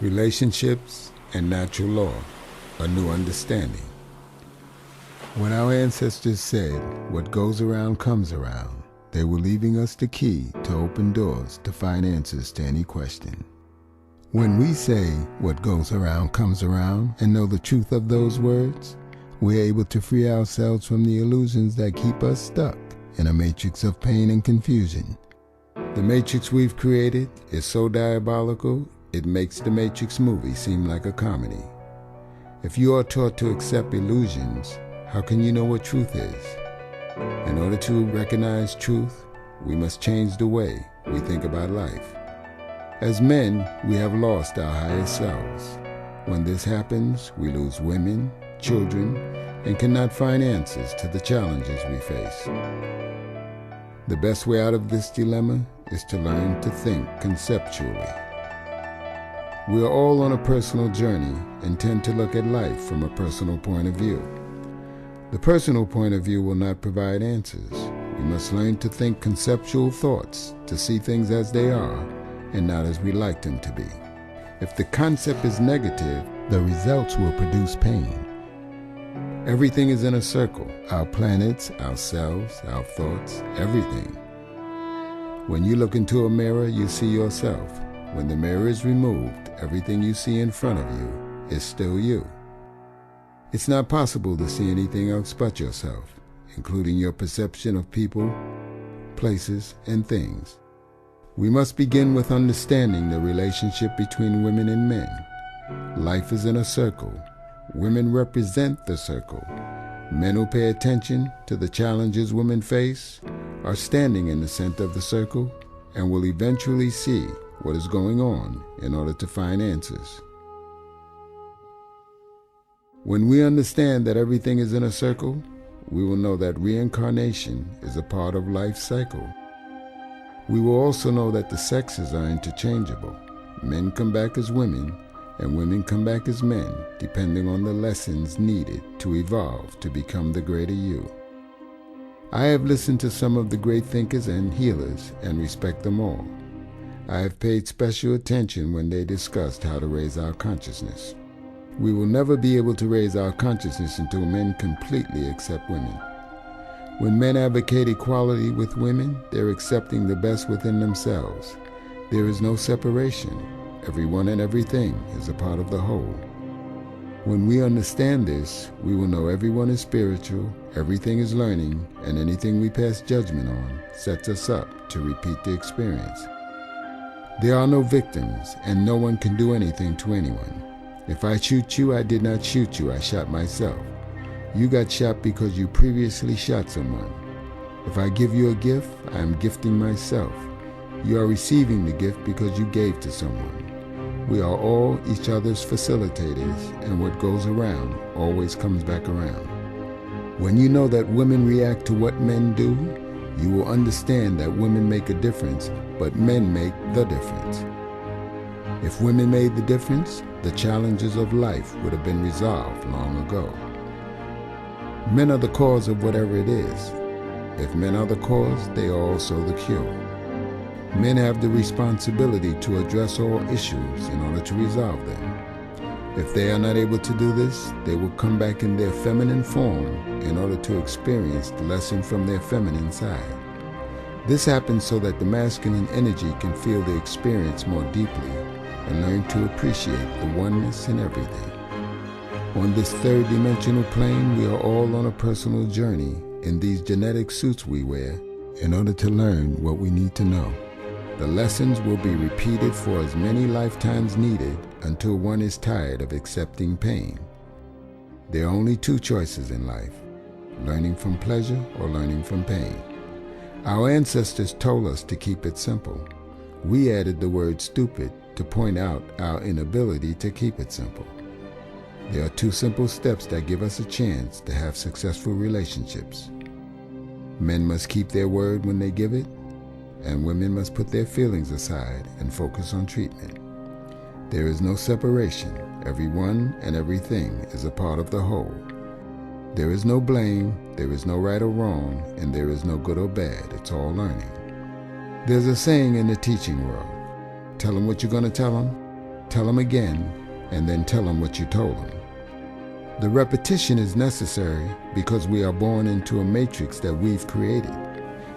Relationships and natural law, a new understanding. When our ancestors said, "What goes around comes around," they were leaving us the key to open doors to find answers to any question. When we say, "What goes around comes around," and know the truth of those words, we're able to free ourselves from the illusions that keep us stuck in a matrix of pain and confusion. The matrix we've created is so diabolical, it makes the Matrix movie seem like a comedy. If you are taught to accept illusions, how can you know what truth is? In order to recognize truth, we must change the way we think about life. As men, we have lost our highest selves. When this happens, we lose women, children, and cannot find answers to the challenges we face. The best way out of this dilemma is to learn to think conceptually. We are all on a personal journey and tend to look at life from a personal point of view. The personal point of view will not provide answers. We must learn to think conceptual thoughts, to see things as they are and not as we like them to be. If the concept is negative, the results will produce pain. Everything is in a circle. Our planets, ourselves, our thoughts, everything. When you look into a mirror, you see yourself. When the mirror is removed, everything you see in front of you is still you. It's not possible to see anything else but yourself, including your perception of people, places, and things. We must begin with understanding the relationship between women and men. Life is in a circle. Women represent the circle. Men who pay attention to the challenges women face are standing in the center of the circle and will eventually see what is going on in order to find answers. When we understand that everything is in a circle, we will know that reincarnation is a part of life's cycle. We will also know that the sexes are interchangeable. Men come back as women, and women come back as men, depending on the lessons needed to evolve to become the greater you. I have listened to some of the great thinkers and healers and respect them all. I have paid special attention when they discussed how to raise our consciousness. We will never be able to raise our consciousness until men completely accept women. When men advocate equality with women, they're accepting the best within themselves. There is no separation. Everyone and everything is a part of the whole. When we understand this, we will know everyone is spiritual, everything is learning, and anything we pass judgment on sets us up to repeat the experience. There are no victims, and no one can do anything to anyone. If I shoot you, I did not shoot you, I shot myself. You got shot because you previously shot someone. If I give you a gift, I am gifting myself. You are receiving the gift because you gave to someone. We are all each other's facilitators, and what goes around always comes back around. When you know that women react to what men do, you will understand that women make a difference, but men make the difference. If women made the difference, the challenges of life would have been resolved long ago. Men are the cause of whatever it is. If men are the cause, they are also the cure. Men have the responsibility to address all issues in order to resolve them. If they are not able to do this, they will come back in their feminine form in order to experience the lesson from their feminine side. This happens so that the masculine energy can feel the experience more deeply and learn to appreciate the oneness in everything. On this third dimensional plane, we are all on a personal journey in these genetic suits we wear in order to learn what we need to know. The lessons will be repeated for as many lifetimes needed until one is tired of accepting pain. There are only two choices in life: learning from pleasure or learning from pain. Our ancestors told us to keep it simple. We added the word stupid to point out our inability to keep it simple. There are two simple steps that give us a chance to have successful relationships. Men must keep their word when they give it, and women must put their feelings aside and focus on treatment. There is no separation. Everyone and everything is a part of the whole. There is no blame, there is no right or wrong, and there is no good or bad. It's all learning. There's a saying in the teaching world: tell them what you're going to tell them, tell them again, and then tell them what you told them. The repetition is necessary because we are born into a matrix that we've created,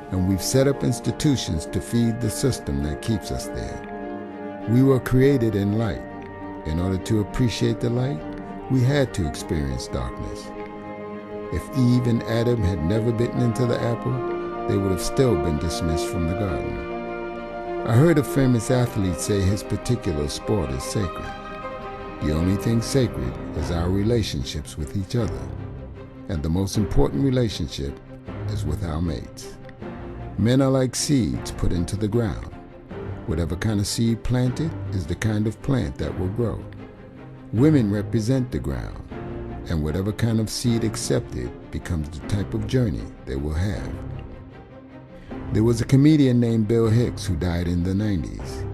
and we've set up institutions to feed the system that keeps us there. We were created in light. In order to appreciate the light, we had to experience darkness. If Eve and Adam had never bitten into the apple, they would have still been dismissed from the garden. I heard a famous athlete say his particular sport is sacred. The only thing sacred is our relationships with each other, and the most important relationship is with our mates. Men are like seeds put into the ground. Whatever kind of seed planted is the kind of plant that will grow. Women represent the ground, and whatever kind of seed accepted becomes the type of journey they will have. There was a comedian named Bill Hicks who died in the 90s.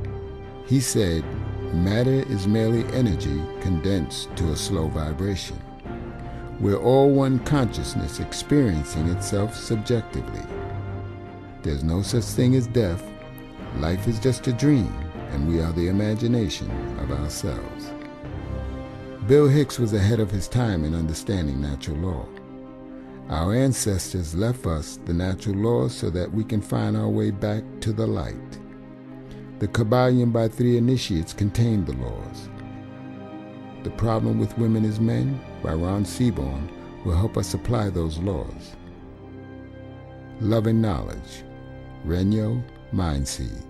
He said, "Matter is merely energy condensed to a slow vibration. We're all one consciousness experiencing itself subjectively. There's no such thing as death. Life is just a dream, and we are the imagination of ourselves." Bill Hicks was ahead of his time in understanding natural law. Our ancestors left us the natural laws so that we can find our way back to the light. The Kabbalion by 3 Initiates contained the laws. The Problem with Women is Men by Ron Seaborn will help us apply those laws. Love and Knowledge, Renyo Mindseed.